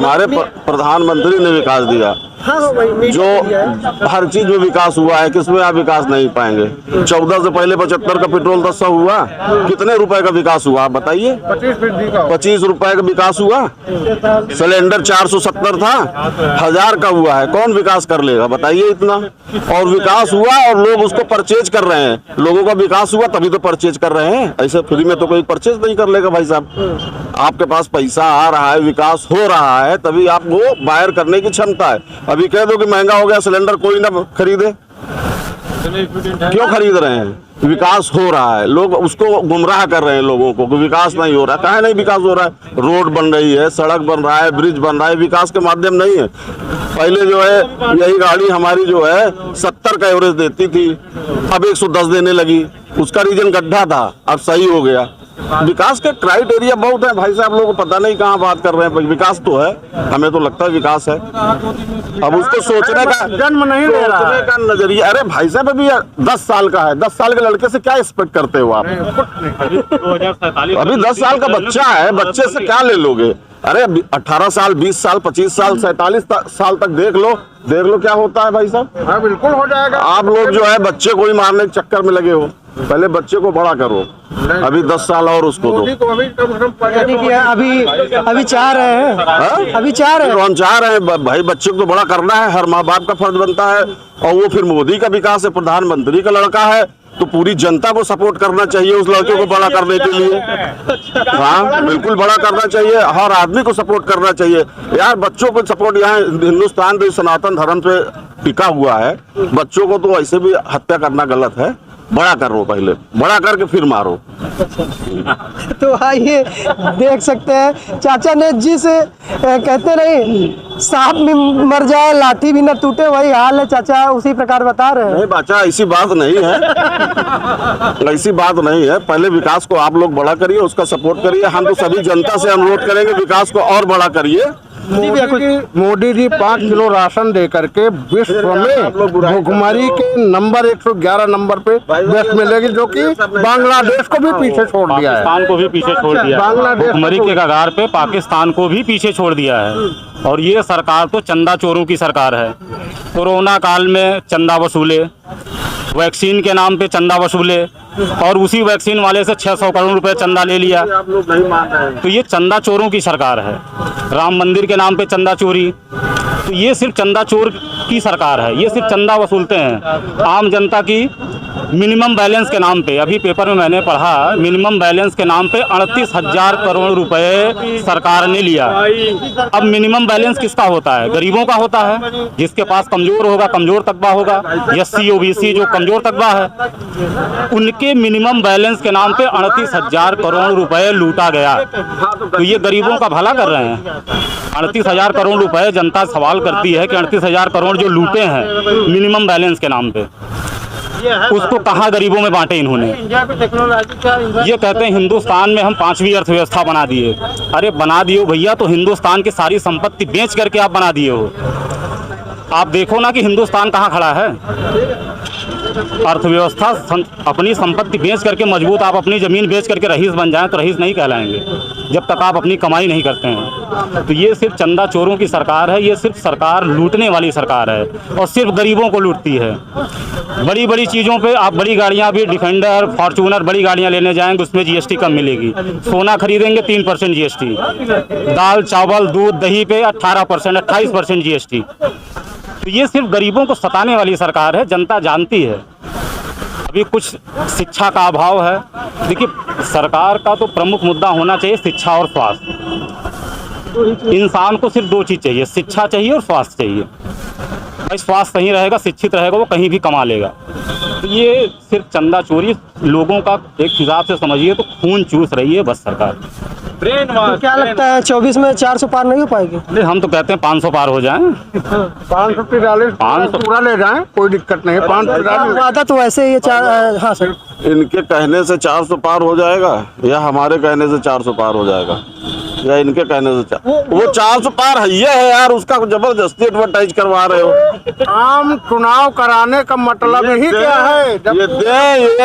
हमारे प्रधानमंत्री ने विकास दिया। जो हर चीज में विकास हुआ है, किसमें आप विकास नहीं पाएंगे। 14 से पहले 75 का पेट्रोल 10 हुआ, कितने रुपए का विकास हुआ आप बताइए? 25 रुपए का विकास हुआ। सिलेंडर 470 था, 1000 का हुआ है। कौन विकास कर लेगा बताइए इतना? और विकास हुआ और लोग उसको परचेज कर रहे हैं। लोगों का विकास हुआ तभी तो परचेज कर रहे हैं, ऐसे फ्री में तो कोई परचेज नहीं कर लेगा भाई साहब। आपके पास पैसा आ रहा है, विकास हो रहा है, तभी आपको बायर करने की क्षमता है। अभी कह दो कि महंगा हो गया सिलेंडर, कोई ना खरीदे। क्यों खरीद रहे हैं? विकास हो रहा है, लोग उसको गुमराह कर रहे हैं लोगों को कि विकास नहीं हो रहा। काहे नहीं विकास हो रहा है? रोड बन रही है, सड़क बन रहा है, ब्रिज बन रहा है, विकास के माध्यम नहीं है। पहले जो है यही गाड़ी हमारी जो है 70 का एवरेज देती थी, अब 110 देने लगी। उसका रीजन गड्ढा था, अब सही हो गया। विकास के क्राइटेरिया बहुत है भाई साहब, लोगों को पता नहीं कहाँ बात कर रहे हैं। विकास तो है, हमें तो लगता है विकास है। अब उसको सोचने का जन्म नहीं ले रहा है का नजरिया। अरे भाई साहब अभी 10 साल का है, 10 साल के लड़के से क्या एक्सपेक्ट करते हो आप? अभी 10 साल का बच्चा है, बच्चे से क्या ले लोगे? अरे 18 साल, 20 साल, 25 साल, 47 साल तक देख लो क्या होता है भाई साहब। हाँ बिल्कुल हो जाएगा। आप लोग जो है बच्चे को ही मारने के चक्कर में लगे हो। पहले बच्चे को बड़ा करो, अभी 10 साल और उसको दो। अभी चाह रहे हैं, अभी चाह रहे हैं, कौन चाह रहे हैं भाई? बच्चे को तो बड़ा करना है, हर माँ बाप का फर्ज बनता है। और वो फिर मोदी का विकास है, प्रधानमंत्री का लड़का है, तो पूरी जनता को सपोर्ट करना चाहिए उस लड़के को बड़ा करने के लिए। हाँ बिल्कुल बड़ा करना चाहिए, हर आदमी को सपोर्ट करना चाहिए यार। बच्चों को सपोर्ट, यहाँ हिंदुस्तान तो सनातन धर्म पे टिका हुआ है, बच्चों को तो ऐसे भी हत्या करना गलत है। बड़ा करो, पहले बड़ा करके फिर मारो। तो आइए देख सकते हैं चाचा ने जिस कहते नहीं सांप भी मर जाए लाठी भी न टूटे, वही हाल है चाचा, उसी प्रकार बता रहे हैं। नहीं बच्चा, ऐसी बात नहीं है, ऐसी बात नहीं है। पहले विकास को आप लोग बड़ा करिए, उसका सपोर्ट करिए। हम तो सभी जनता से अनुरोध करेंगे विकास को और बड़ा करिए। मोदी जी 5 किलो राशन दे करके विश्व में भुखमरी के नंबर 111 नंबर पे बेस्ट मिलेगी, जो कि बांग्लादेश को भी पीछे छोड़ दिया है। पाकिस्तान को भी पीछे छोड़ दिया है। बांग्लादेश भुखमरी के कगार पे पाकिस्तान को भी पीछे छोड़ दिया है। और ये सरकार तो चंदा चोरों की सरकार है। कोरोना काल में चंदा वसूले, वैक्सीन के नाम पे चंदा वसूले, और उसी वैक्सीन वाले से 600 करोड़ रुपए चंदा ले लिया। आप लोग नहीं मान रहे हैं। तो ये चंदा चोरों की सरकार है। राम मंदिर के नाम पे चंदा चोरी, तो ये सिर्फ चंदा चोर की सरकार है। ये सिर्फ चंदा वसूलते हैं आम जनता की मिनिमम बैलेंस के नाम पे। अभी पेपर में मैंने पढ़ा, मिनिमम बैलेंस के नाम पे 38,000 करोड़ रुपए सरकार ने लिया। अब मिनिमम बैलेंस किसका होता है? गरीबों का होता है, जिसके पास कमजोर होगा, कमजोर तबका होगा, SC OBC जो कमजोर तबका है, उनके मिनिमम बैलेंस के नाम पे 38,000 करोड़ रुपए लूटा गया। तो ये गरीबों का भला कर रहे हैं। 38,000 करोड़ रुपए जनता सवाल करती है कि 38,000 करोड़ जो लूटे हैं मिनिमम बैलेंस के नाम पे, उसको कहाँ गरीबों में बांटे इन्होंने? ये कहते हैं हिंदुस्तान में हम 5वीं अर्थव्यवस्था बना दिए। अरे बना दिए भैया, तो हिंदुस्तान की सारी संपत्ति बेच करके आप बना दिए हो। आप देखो ना कि हिंदुस्तान कहाँ खड़ा है। अर्थव्यवस्था अपनी संपत्ति बेच करके मजबूत, आप अपनी ज़मीन बेच करके रईस बन जाएं तो रईस नहीं कहलाएंगे जब तक आप अपनी कमाई नहीं करते हैं। तो ये सिर्फ चंदा चोरों की सरकार है। ये सिर्फ सरकार लूटने वाली सरकार है और सिर्फ गरीबों को लूटती है। बड़ी बड़ी चीज़ों पे आप बड़ी गाड़ियाँ भी डिफेंडर, फॉर्चूनर बड़ी गाड़ियाँ लेने जाएंगे, उसमें GST कम मिलेगी। सोना खरीदेंगे 3% GST, दाल चावल दूध दही पे 18%, 28% GST। तो ये सिर्फ गरीबों को सताने वाली सरकार है, जनता जानती है। अभी कुछ शिक्षा का अभाव है। देखिए, सरकार का तो प्रमुख मुद्दा होना चाहिए शिक्षा और स्वास्थ्य। इंसान को सिर्फ 2 चीज़ चाहिए, शिक्षा चाहिए और स्वास्थ्य चाहिए। भाई स्वास्थ्य सही रहेगा, शिक्षित रहेगा, वो कहीं भी कमा लेगा। तो ये सिर्फ चंदा चोरी लोगों का एक हिसाब से समझिए तो खून चूस रही है बस सरकार। तो क्या लगता है 24 में 400 पार नहीं हो पाएगी? नहीं, हम तो कहते हैं 500 पार हो जाएं। 540 पूरा ले जाएं, कोई दिक्कत नहीं है। 540 वादा तो वैसे ही हाँ सर, इनके कहने से 400 पार हो जाएगा या हमारे कहने से 400 पार हो जाएगा या इनके कहने से वो 400 पार है ये है यार, उसका जबरदस्ती एडवर्टाइज करवा रहे हो। आम चुनाव कराने का मतलब ही क्या है? ये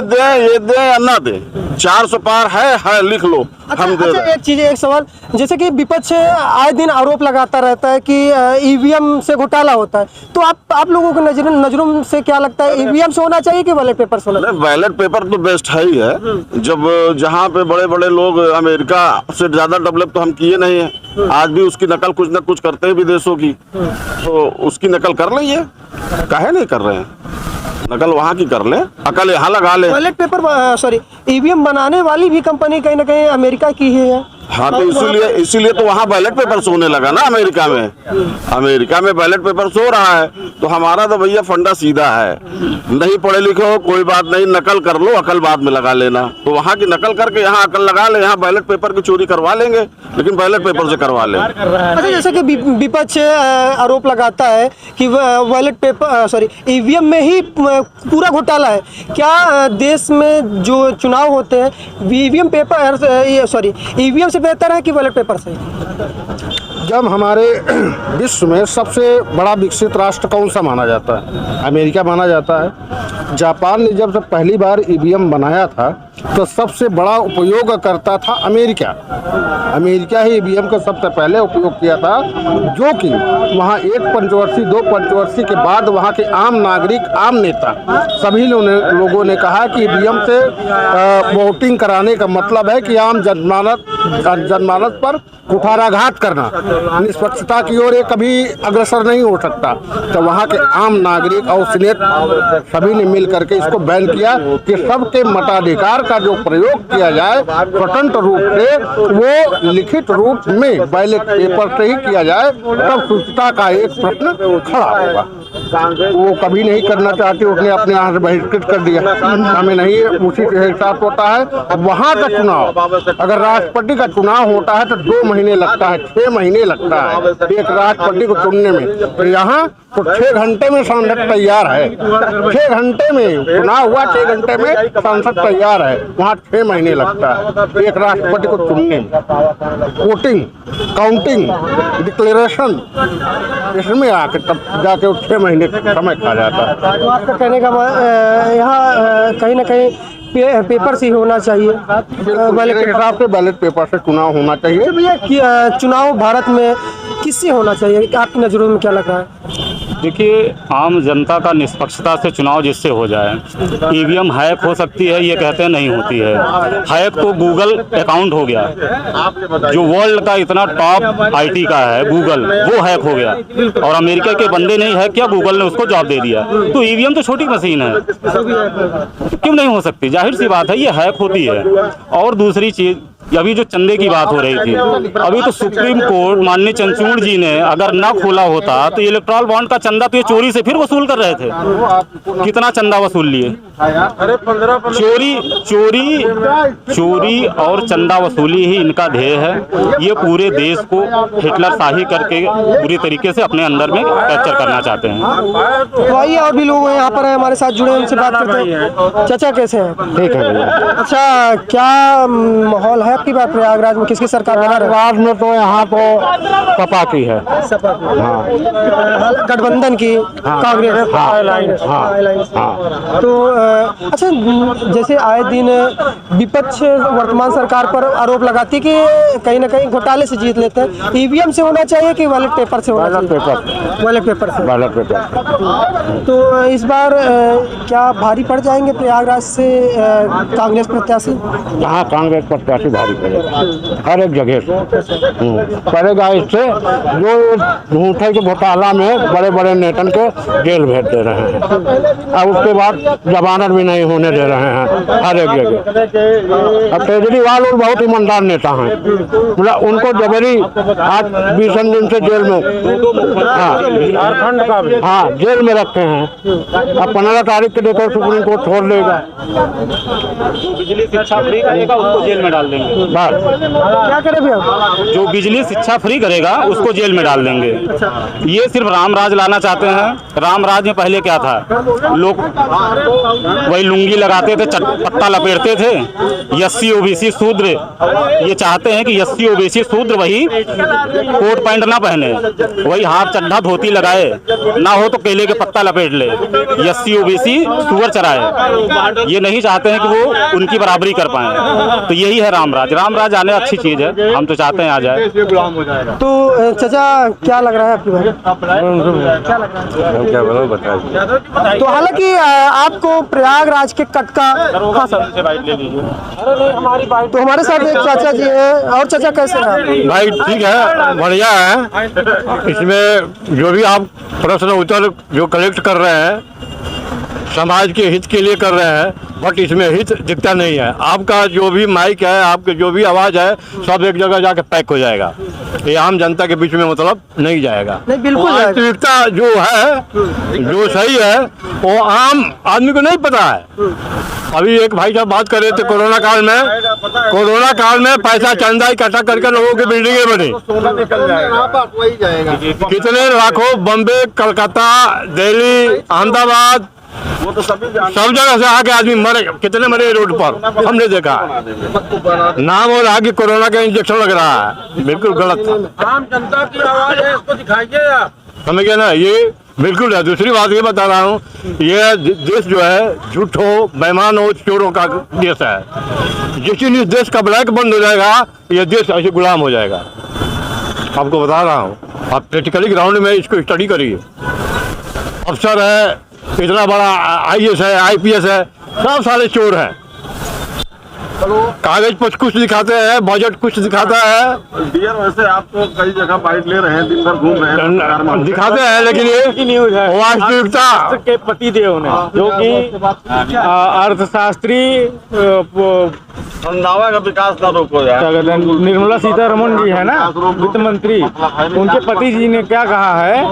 दे या ना दे, 400 पार है लिख लो, हम दे रहे हैं। चीज़, एक सवाल, जैसे कि विपक्ष आए दिन आरोप लगाता रहता है कि ईवीएम से घोटाला होता है, तो आप लोगों को नजरों से क्या लगता है, ईवीएम से होना चाहिए कि बैलेट पेपर से होना चाहिए? बैलेट पेपर तो बेस्ट है ही है। जब जहाँ पे बड़े बड़े लोग अमेरिका से ज्यादा डेवलप तो हम किए नहीं है, आज भी उसकी नकल कुछ न कुछ करते हैं विदेशों की, तो उसकी नकल कर लीजिए, काहे नहीं कर रहे हैं, नकल वहाँ की कर ले, अकल यहाँ लगा ले। बैलेट पेपर सॉरी ईवीएम बनाने वाली भी कंपनी कहीं ना कहीं अमेरिका की ही है। हाँ, तो इसीलिए तो वहाँ बैलेट पेपर होने लगा ना अमेरिका में बैलेट पेपर हो रहा है। तो हमारा तो भैया फंडा सीधा है, नहीं पढ़े लिखे हो कोई बात नहीं, नकल कर लो, अकल बाद में लगा लेना। तो वहाँ की नकल करके यहाँ अकल लगा ले, यहाँ बैलेट पेपर की चोरी करवा लेंगे, लेकिन बैलेट पेपर से करवा लें। अच्छा, जैसे कि विपक्ष आरोप लगाता है कि बैलेट पेपर सॉरी ईवीएम में ही पूरा घोटाला है, क्या देश में जो चुनाव होते हैं ईवीएम पेपर सॉरी ईवीएम से बेहतर है कि बैलेट पेपर से? जब हमारे विश्व में सबसे बड़ा विकसित राष्ट्र कौन सा माना जाता है? अमेरिका माना जाता है। जापान ने जब से पहली बार ईवीएम बनाया था तो सबसे बड़ा उपयोगकर्ता था अमेरिका ही ईवीएम का सबसे पहले उपयोग किया था, जो कि वहाँ 1 पंचवर्षीय 2 पंचवर्षीय के बाद वहाँ के आम नागरिक, आम नेता सभी लोगों ने कहा कि ईवीएम से वोटिंग कराने का मतलब है कि आम जनमानस पर कुठाराघात करना, निष्पक्षता की ओर ये कभी अग्रसर नहीं हो सकता। तो वहाँ के आम नागरिक और सीनेट सभी ने मिल करके इसको बैन किया कि सबके मताधिकार का जो प्रयोग किया जाए स्वतंत्र रूप से, वो लिखित रूप में बैलेट पेपर से ही किया जाए, तब सुचिता का एक प्रश्न खड़ा होगा। वो कभी नहीं करना चाहते, उसने अपने यहाँ से बहिष्कृत कर दिया, हमें नहीं, उसी के साथ होता है। वहाँ का चुनाव, अगर राष्ट्रपति का चुनाव होता है तो 2 महीने लगता है, 6 महीने लगता है एक राष्ट्रपति को चुनने में, तो यहाँ तो 6 घंटे में सांसद तैयार है। 6 घंटे में चुनाव हुआ, 6 घंटे में सांसद तैयार है, वहाँ 6 महीने लगता है एक राष्ट्रपति को चुनने में। वोटिंग, काउंटिंग, डिक्लेरेशन, इसमें आके तब जाके 6 महीने समय खा जाता है। तो आपका कहने का यहाँ कहीं ना कहीं पेपर से ही होना चाहिए, बैलेट के हिसाब से बैलेट पेपर से चुनाव होना चाहिए। भैया चुनाव भारत में किससे होना चाहिए, आपकी नज़रों में क्या लग रहा है? देखिए, आम जनता का निष्पक्षता से चुनाव जिससे हो जाए। ईवीएम हैक हो सकती है, ये कहते हैं नहीं होती है। हैक तो गूगल अकाउंट हो गया, जो वर्ल्ड का इतना टॉप आईटी का है गूगल, वो हैक हो गया, और अमेरिका के बंदे ने हैक किया, गूगल ने उसको जवाब दे दिया। तो ईवीएम तो छोटी मशीन है, क्यों नहीं हो सकती? जाहिर सी बात है ये हैक होती है। और दूसरी चीज़, अभी जो चंदे की बात हो रही थी, अभी तो सुप्रीम कोर्ट माननीय चंद्रचूड़ जी ने अगर ना खोला होता तो इलेक्ट्रल बॉन्ड का चंदा तो ये चोरी से फिर वसूल कर रहे थे। कितना चंदा वसूल लिए? चोरी और चंदा वसूली ही इनका ध्येय है। ये पूरे देश को हिटलर शाही करके पूरी तरीके से अपने अंदर में कैप्चर करना चाहते हैं। तो आइए, और भी लोग यहाँ पर हमारे साथ जुड़े, उनसे बात करते हैं। चाचा कैसे हैं? ठीक है भैया। अच्छा, क्या माहौल है आपकी बात प्रयागराज में, किसकी सरकार बना रही है? प्रयागराज में तो यहाँ तो सपा की है, गठबंधन की, कांग्रेस, हाँ। तो अच्छा, जैसे आए दिन विपक्ष वर्तमान सरकार पर आरोप लगाती कि कहीं ना कहीं घोटाले से जीत लेते हैं, ईवीएम से होना चाहिए कि बैलेट पेपर से होना चाहिए? बैलेट पेपर से। Ballot paper. तो इस बार क्या भारी पड़ जाएंगे प्रयागराज से कांग्रेस प्रत्याशी? हाँ, कांग्रेस प्रत्याशी भारी पड़ेगा हर एक जगह से पड़ेगा। इससे जो झूठे के घोटाला में बड़े बड़े नेतन के जेल भेज दे रहे हैं, और उसके बाद जमानत भी नहीं होने दे रहे हैं हर एक जगह। अब केजरीवाल और बहुत ईमानदार नेता हैं, मतलब उनको जबरी आज 20 दिन से जेल में, हाँ जेल में रखे हैं। अब 15 तारीख के देखो सुप्रीम कोर्ट छोड़ देगा। बिजली शिक्षा फ्री करेगा उसको जेल में डाल देंगे। क्या करें भैया? जो बिजली शिक्षा फ्री करेगा उसको जेल में डाल देंगे। ये सिर्फ राम राज लाना चाहते हैं। राम राज में पहले क्या था? लोग वही लुंगी लगाते थे, पत्ता लपेटते थे। एससी ओबीसी शूद्र ये चाहते हैं कि एससी ओबीसी शूद्र वही कोट पैंट ना पहने, वही हाफ चड्ढा धोती लगाए, ना हो तो केले के पत्ता लपेट ले। एससी ओबीसी सुअर चराए, ये नहीं चाहते हैं कि वो उनकी बराबरी कर पाए। तो यही है रामराज। रामराज आने अच्छी चीज़ है, हम तो चाहते हैं आ जाए। तो चाचा क्या लग रहा है आपके बारे में? क्या लग रहा है? क्या बोलो बताइए। तो हालांकि आपको प्रयागराज के कटका, हाँ सर, तो हमारे साथ एक चाचा जी हैं। और चाचा कैसे हैं? भाई ठीक है, बढ़िया है। इसमें जो भी आप प्रश्न उत्तर जो कलेक्ट कर रहे हैं समाज के हित के लिए कर रहे हैं, बट इसमें हित दिखता नहीं है। आपका जो भी माइक है, आपके जो भी आवाज़ है, सब एक जगह जाके पैक हो जाएगा। ये आम जनता के बीच में मतलब नहीं जाएगा। नहीं, बिल्कुल और वास्तविकता जो है, जो सही है, वो आम आदमी को नहीं पता है। अभी एक भाई साहब बात कर रहे थे कोरोना काल में पैसा चंदा इकट्ठा करके लोगों की बिल्डिंगें बनी। कितने लाखों बम्बे, कलकत्ता, दिल्ली, अहमदाबाद, वो तो सभी सब जगह से आके आदमी मरे। कितने मरे रोड पर, हमने देखा। नाम हो रहा कि कोरोना का इंजेक्शन लग रहा है, बिल्कुल गलत था। आम जनता की आवाज है, इसको दिखाइए आप। समझ गए ना, ये बिल्कुल है। दूसरी बात ये बता रहा हूँ, ये देश जो है झूठों, बेईमानों, चोरों का देश है। जिस दिन इस देश का ब्लैक बंद हो जाएगा, ये देश ऐसे गुलाम हो जाएगा। आपको बता रहा हूँ, आप प्रैक्टिकली ग्राउंड में इसको स्टडी करिए। अफसर है, इतना बड़ा IAS है, IPS है, सब सारे चोर हैं। कागज पर कुछ दिखाते हैं, बजट कुछ दिखाता है। डियर वैसे आप तो कई जगह बाइट ले रहे हैं, दिन भर घूम रहे हैं, दिखाते हैं, लेकिन ये न्यूज है वास्तविकता के पतिदेव ने, जो कि अर्थशास्त्री संधावा का विकास ना रोको यार। क्या कहते हैं, निर्मला सीतारमण जी है ना, वित्त मंत्री, उनके पति जी ने क्या कहा है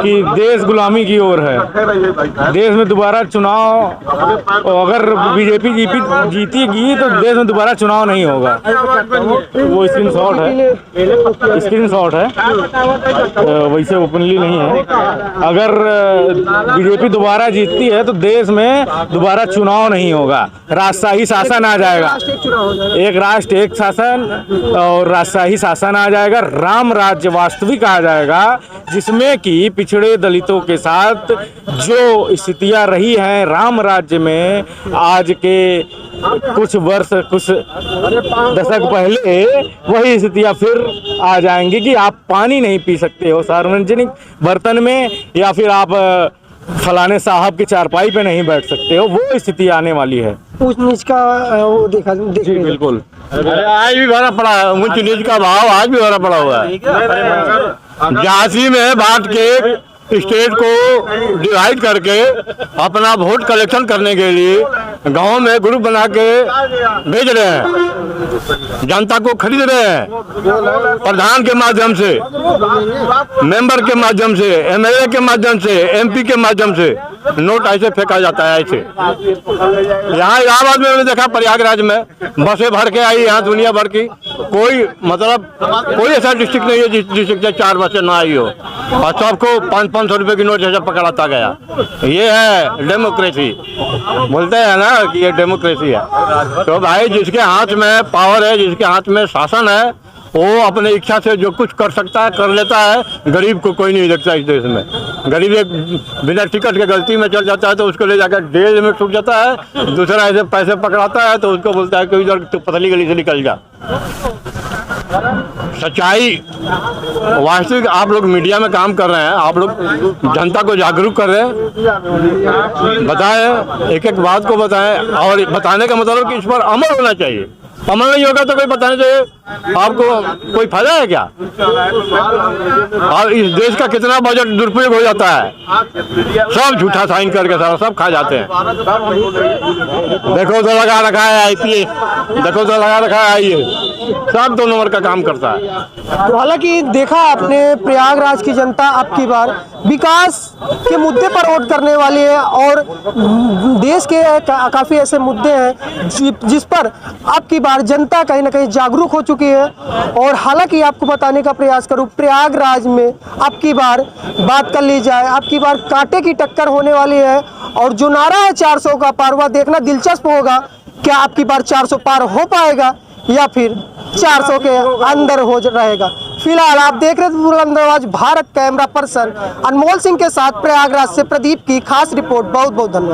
कि देश गुलामी की ओर है। देश में दोबारा चुनाव, अगर बीजेपी जीतेगी तो देश में दोबारा चुनाव नहीं होगा। वो स्क्रीनशॉट है, वैसे ओपनली नहीं है। अगर बीजेपी दोबारा जीतती है तो देश में दोबारा चुनाव नहीं होगा, राजशाही शासन आ जाएगा। एक राष्ट्र एक शासन और राजशाही शासन आ जाएगा। राम राज्य वास्तविक आ जाएगा, जिसमें कि पिछड़े दलितों के साथ जो स्थितियां रही हैं राम राज्य में, आज के कुछ वर्ष, कुछ दशक पहले वही स्थितियां फिर आ जाएंगी कि आप पानी नहीं पी सकते हो सार्वजनिक बर्तन में, या फिर आप फलाने साहब की चारपाई पे नहीं बैठ सकते हो। वो स्थिति आने वाली है। ऊंच नीच का वो देखा बिल्कुल। अरे आज भी भरा पड़ा है, ऊंच नीच का भाव आज भी भरा पड़ा हुआ है। झांसी में बांट के स्टेट को डिवाइड करके अपना वोट कलेक्शन करने के लिए गांव में ग्रुप बना के भेज रहे हैं, जनता को खरीद रहे हैं। प्रधान के माध्यम से, मेंबर के माध्यम से, MLA के माध्यम से, MP के माध्यम से नोट ऐसे फेंका जाता है। ऐसे यहाँ इलाहाबाद में मैंने देखा, प्रयागराज में बसें भर के आई, यहाँ दुनिया भर की, कोई मतलब कोई ऐसा डिस्ट्रिक्ट नहीं है जिस डिस्ट्रिक्ट से 4 बसें ना आई हो, और सबको 500-500 रुपए की नोट जैसा पकड़ाता गया। ये है डेमोक्रेसी। बोलते हैं ना कि ये डेमोक्रेसी है। तो भाई जिसके हाथ में पावर है, जिसके हाथ में शासन है, वो अपने इच्छा से जो कुछ कर सकता है कर लेता है। गरीब को कोई नहीं देखता इस देश में। गरीब एक बिना टिकट के गलती में चल जाता है तो उसको ले जाकर जेल में छूट जाता है। दूसरा ऐसे पैसे पकड़ाता है तो उसको बोलता है कि इधर तो पतली गली से निकल जा। सच्चाई वास्तविक, आप लोग मीडिया में काम कर रहे हैं, आप लोग जनता को जागरूक कर रहे हैं, बताएं, एक एक बात को बताएं। और बताने का मतलब कि इस पर अमल होना चाहिए। अमल नहीं होगा तो कोई बताने चाहिए, आपको कोई फायदा है क्या? और इस देश का कितना बजट दुरुपयोग हो जाता है, सब झूठा साइन करके सारा सब खा जाते हैं। देखो तो लगा रखा है IPS, देखो तो लगा रखा है IAS, सब 2 नंबर का काम करता है। तो हालांकि देखा आपने, प्रयागराज की जनता आपकी बार विकास के मुद्दे पर वोट करने वाली है, और देश के काफ़ी ऐसे मुद्दे हैं जिस पर आपकी बार जनता कहीं ना कहीं जागरूक हो चुकी है। और हालांकि आपको बताने का प्रयास करूं, प्रयागराज में आपकी बार बात कर ली जाए, आपकी बार कांटे की टक्कर होने वाली है। और जो नारा है 400 का पार, वह देखना दिलचस्प होगा, क्या आपकी बार 400 पार हो पाएगा या फिर 400 के अंदर हो रहेगा। फिलहाल आप देख रहे थे बुलंदआवाज भारत, कैमरा पर्सन अनमोल सिंह के साथ प्रयागराज से प्रदीप की खास रिपोर्ट। बहुत बहुत धन्यवाद।